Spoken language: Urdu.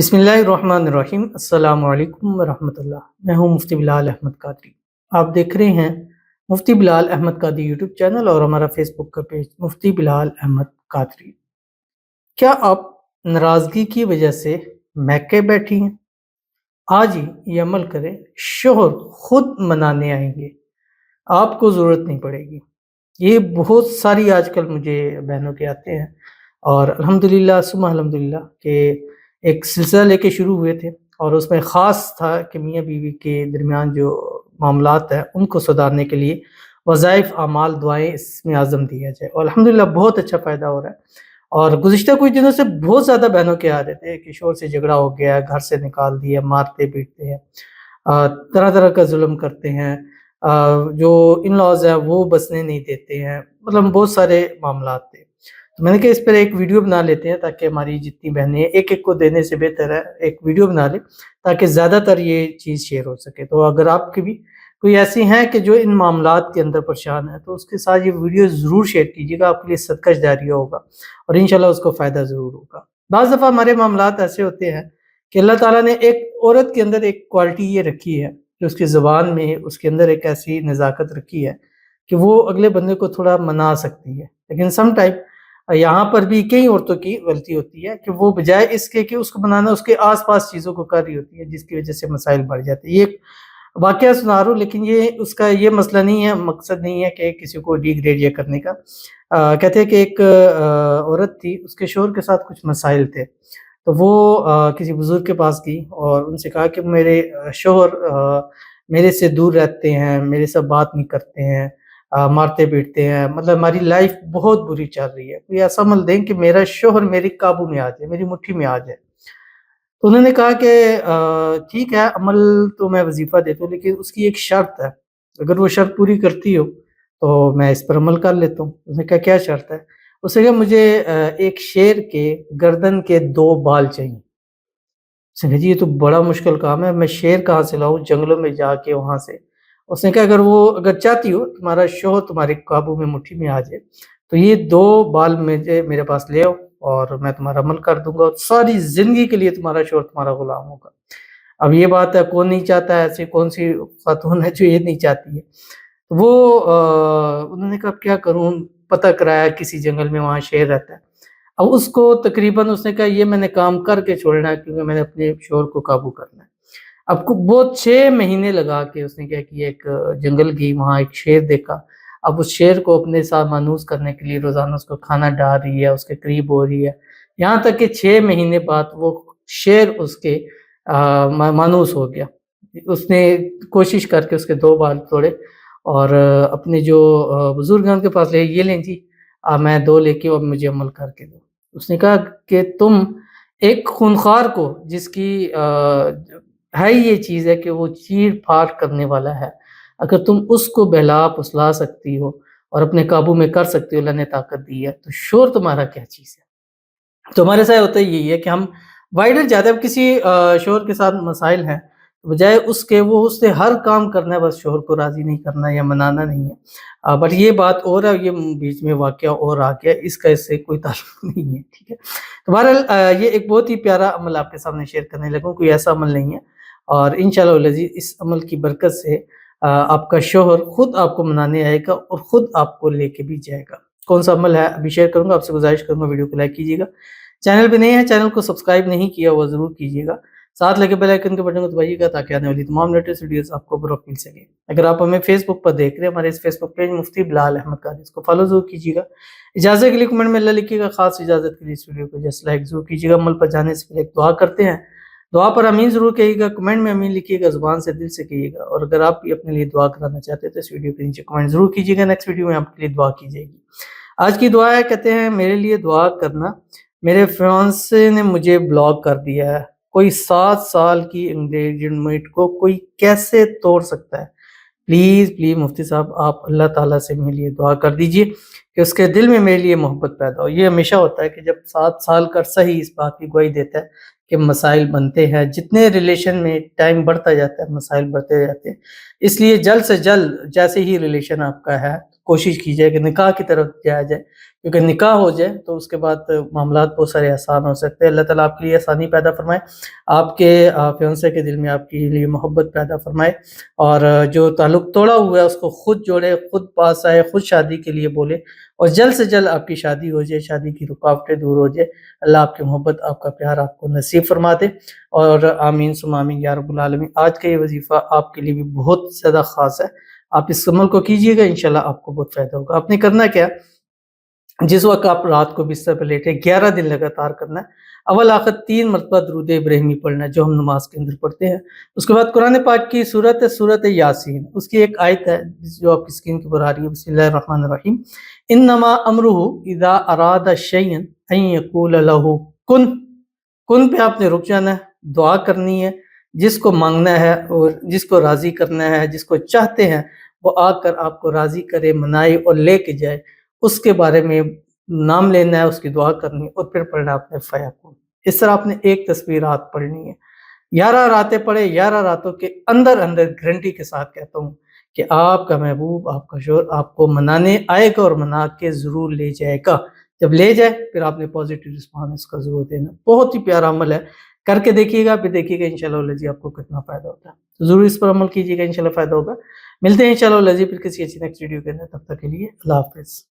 بسم اللہ الرحمن الرحیم۔ السلام علیکم ورحمۃ اللہ۔ میں ہوں مفتی بلال احمد قادری۔ آپ دیکھ رہے ہیں مفتی بلال احمد قادری یوٹیوب چینل اور ہمارا فیس بک کا پیج مفتی بلال احمد قادری۔ کیا آپ ناراضگی کی وجہ سے میکے بیٹھی ہیں؟ آج ہی یہ عمل کریں، شوہر خود منانے آئیں گے، آپ کو ضرورت نہیں پڑے گی۔ یہ بہت ساری آج کل مجھے بہنوں کے آتے ہیں، اور الحمدللہ ثم الحمدللہ کہ ایک سلسلہ لے کے شروع ہوئے تھے، اور اس میں خاص تھا کہ میاں بیوی کے درمیان جو معاملات ہیں ان کو سدھارنے کے لیے وظائف، اعمال، دعائیں اس میں عزم دیا جائے، اور الحمدللہ بہت اچھا فائدہ ہو رہا ہے۔ اور گزشتہ کچھ دنوں سے بہت زیادہ بہنوں کے آ رہے تھے کہ شوہر سے جھگڑا ہو گیا، گھر سے نکال دیا، مارتے پیٹتے ہیں، طرح طرح کا ظلم کرتے ہیں، جو ان لاز ہیں وہ بسنے نہیں دیتے ہیں، مطلب بہت سارے معاملات تھے۔ تو میں نے کہا اس پر ایک ویڈیو بنا لیتے ہیں تاکہ ہماری جتنی بہنیں ہیں، ایک ایک کو دینے سے بہتر ہے ایک ویڈیو بنا لیں تاکہ زیادہ تر یہ چیز شیئر ہو سکے۔ تو اگر آپ کی بھی کوئی ایسی ہیں کہ جو ان معاملات کے اندر پریشان ہے تو اس کے ساتھ یہ ویڈیو ضرور شیئر کیجیے گا، آپ کے لیے صدقہ جاریہ ہوگا اور انشاءاللہ اس کو فائدہ ضرور ہوگا۔ بعض دفعہ ہمارے معاملات ایسے ہوتے ہیں کہ اللہ تعالیٰ نے ایک عورت کے اندر ایک کوالٹی یہ رکھی ہے کہ اس کی زبان میں اس کے اندر ایک ایسی نزاکت رکھی ہے کہ وہ اگلے بندے کو تھوڑا منا سکتی ہے، لیکن سم ٹائم یہاں پر بھی کئی عورتوں کی غلطی ہوتی ہے کہ وہ بجائے اس کے کہ اس کو بنانا، اس کے آس پاس چیزوں کو کر رہی ہوتی ہے جس کی وجہ سے مسائل بڑھ جاتے ہیں۔ یہ ایک واقعہ سنا رہا ہوں، لیکن یہ اس کا یہ مسئلہ نہیں ہے، مقصد نہیں ہے کہ کسی کو ڈی گریڈ یہ کرنے کا۔ کہتے ہیں کہ ایک عورت تھی، اس کے شوہر کے ساتھ کچھ مسائل تھے، تو وہ کسی بزرگ کے پاس گئی اور ان سے کہا کہ میرے شوہر میرے سے دور رہتے ہیں، میرے سے بات نہیں کرتے ہیں، مارتے پیٹتے ہیں، مطلب ہماری لائف بہت بری چل رہی ہے، کوئی ایسا عمل دیں کہ میرا شوہر میری قابو میں آ جائے، میری مٹھی میں آ جائے۔ تو انہوں نے کہا کہ ٹھیک ہے، عمل تو میں وظیفہ دیتا ہوں، لیکن اس کی ایک شرط ہے، اگر وہ شرط پوری کرتی ہو تو میں اس پر عمل کر لیتا ہوں۔ اس نے کہا کیا شرط ہے؟ اس نے کہا مجھے ایک شیر کے گردن کے 2 بال چاہیے۔ اس نے کہا جی یہ تو بڑا مشکل کام ہے، میں شیر کہاں سے لاؤں جنگلوں میں جا کے وہاں سے؟ اس نے کہا اگر چاہتی ہو تمہارا شوہر تمہارے قابو میں مٹھی میں آ جائے تو یہ 2 بال میرے پاس لے آؤ اور میں تمہارا عمل کر دوں گا، اور ساری زندگی کے لیے تمہارا شوہر تمہارا غلام ہوگا۔ اب یہ بات ہے، کون نہیں چاہتا ہے؟ ایسی کون سی خاتون ہے جو یہ نہیں چاہتی ہے؟ وہ انہوں نے کہا کیا کروں، پتہ کرایا کسی جنگل میں وہاں شیر رہتا ہے۔ اب اس کو تقریباً اس نے کہا یہ میں نے کام کر کے چھوڑنا ہے کیونکہ میں نے اپنے شوہر کو قابو کرنا ہے۔ اب کو بہت 6 مہینے لگا کے اس نے کیا کہ ایک جنگل گئی، وہاں ایک شیر دیکھا۔ اب اس شیر کو اپنے ساتھ مانوس کرنے کے لیے روزانہ اس کو کھانا ڈال رہی ہے، اس کے قریب ہو رہی ہے، یہاں تک کہ 6 مہینے بعد وہ شیر اس کے مانوس ہو گیا۔ اس نے کوشش کر کے اس کے 2 بال توڑے اور اپنے جو بزرگ ہیں ان کے پاس لے، یہ لیں جی میں 2 لے کے اور مجھے عمل کر کے دو۔ اس نے کہا کہ تم ایک خونخوار کو، جس کی ہے یہ چیز ہے کہ وہ چیر پھاڑ کرنے والا ہے، اگر تم اس کو بہلا پسلا سکتی ہو اور اپنے قابو میں کر سکتی ہو، اللہ نے طاقت دی ہے، تو شوہر تمہارا کیا چیز ہے؟ تو ہمارے ساتھ ہوتا یہی ہے کہ ہم وائڈر جاتے ہیں، کسی شوہر کے ساتھ مسائل ہیں، بجائے اس کے وہ اس سے ہر کام کرنا ہے، بس شوہر کو راضی نہیں کرنا یا منانا نہیں ہے۔ بٹ یہ بات اور ہے، یہ بیچ میں واقعہ اور آ گیا، اس کا اس سے کوئی تعلق نہیں ہے، ٹھیک ہے۔ تو بہرحال یہ ایک بہت ہی پیارا عمل آپ کے سامنے شیئر کرنے لگا، کوئی ایسا عمل نہیں ہے، اور انشاءاللہ العزیز اس عمل کی برکت سے آپ کا شوہر خود آپ کو منانے آئے گا اور خود آپ کو لے کے بھی جائے گا۔ کون سا عمل ہے ابھی شیئر کروں گا، آپ سے گزارش کروں گا ویڈیو کو لائک کیجیے گا، چینل پہ نہیں ہے چینل کو سبسکرائب نہیں کیا وہ ضرور کیجیے گا، ساتھ لگے بیل آئیکن کے بٹن کو دبائیے گا تاکہ آنے والی تمام لیٹسٹ ویڈیوز آپ کو بروقت مل سکے۔ اگر آپ ہمیں فیس بک پر دیکھ رہے ہیں، ہمارے اس فیس بک پیج مفتی بلال احمد قادری، اس کو فالو ضرور کیجیے گا، اجازت کے لیے کمنٹ میں اللہ لکھیے گا، خاص اجازت کے لیے اس ویڈیو کو جسٹ لائک ضرور کیجیے گا۔ عمل پر جانے سے پہلے ایک دعا کرتے ہیں، دعا پر امین ضرور کہیے گا، کمنٹ میں امین لکھیے گا، زبان سے دل سے کہیے گا، اور اگر آپ بھی اپنے لیے دعا کرانا چاہتے ہیں تو اس ویڈیو کے نیچے کمنٹ ضرور کیجیے گا، نیکسٹ ویڈیو میں آپ کے لیے دعا کی جائے گی۔ آج کی دعا ہے، کہتے ہیں میرے لیے دعا کرنا، میرے فیانسے نے مجھے بلاک کر دیا ہے، کوئی 7 سال کی انگیجمنٹ کو کوئی کیسے توڑ سکتا ہے؟ پلیز مفتی صاحب آپ اللہ تعالیٰ سے میرے لیے دعا کر دیجئے کہ اس کے دل میں میرے لیے محبت پیدا ہو۔ یہ ہمیشہ ہوتا ہے کہ جب 7 سال کا عرصہ ہی اس بات کی گواہی دیتا ہے کہ مسائل بنتے ہیں، جتنے ریلیشن میں ٹائم بڑھتا جاتا ہے مسائل بڑھتے جاتے ہیں، اس لیے جلد سے جلد جیسے ہی ریلیشن آپ کا ہے کوشش کی جائے کہ نکاح کی طرف جایا جائے، کیونکہ نکاح ہو جائے تو اس کے بعد معاملات بہت سارے آسان ہو سکتے ہیں۔ اللہ تعالیٰ آپ کے لیے آسانی پیدا فرمائے، آپ کے فیونسے کے دل میں آپ کے لیے محبت پیدا فرمائے، اور جو تعلق توڑا ہوا ہے اس کو خود جوڑے، خود پاس آئے، خود شادی کے لیے بولے، اور جلد سے جلد آپ کی شادی ہو جائے، شادی کی رکاوٹیں دور ہو جائے۔ اللہ آپ کی محبت، آپ کا پیار آپ کو نصیب فرما دے، اور آمین ثم آمین یا رب العالمین۔ آج کا یہ وظیفہ آپ کے لیے بھی بہت زیادہ خاص ہے، آپ اس عمل کو کیجئے گا، انشاءاللہ آپ کو بہت فائدہ ہوگا۔ آپ نے کرنا کیا، جس وقت آپ رات کو بستر پہ لیٹے 11 دن لگاتار کرنا ہے، اول آخر 3 مرتبہ درود ابراہیمی پڑھنا ہے جو ہم نماز کے اندر پڑھتے ہیں۔ اس کے بعد قرآن پاک کی سورت یاسین، اس کی ایک آیت ہے جو آپ کی اسکرین کے اوپر آ رہی ہے، بسم اللہ الرحمن الرحیم، انما امرہ اذا اراد شیئا ان یقول لہ کن۔ کن پہ آپ نے رک جانا ہے، دعا کرنی ہے، جس کو مانگنا ہے اور جس کو راضی کرنا ہے، جس کو چاہتے ہیں وہ آ کر آپ کو راضی کرے، منائے اور لے کے جائے، اس کے بارے میں نام لینا ہے، اس کی دعا کرنی ہے، اور پھر پڑھنا آپ نے فیکون۔ اس طرح آپ نے ایک تصویر رات پڑھنی ہے، 11 راتیں پڑھے، 11 راتوں کے اندر گارنٹی کے ساتھ کہتا ہوں کہ آپ کا محبوب، آپ کا شوہر آپ کو منانے آئے گا اور منا کے ضرور لے جائے گا۔ جب لے جائے پھر آپ نے پازیٹیو رسپانس کا ضرور دینا۔ بہت ہی پیارا عمل ہے، کر کے دیکھیے گا، پھر دیکھیے گا انشاءاللہ جی آپ کو کتنا فائدہ ہوتا ہے۔ تو ضرور اس پر عمل کیجیے گا، انشاءاللہ فائدہ ہوگا۔ ملتے ہیں انشاءاللہ جی پھر کسی اچھی نیکسٹ ویڈیو کے اندر، تب تک کے لیے اللہ حافظ۔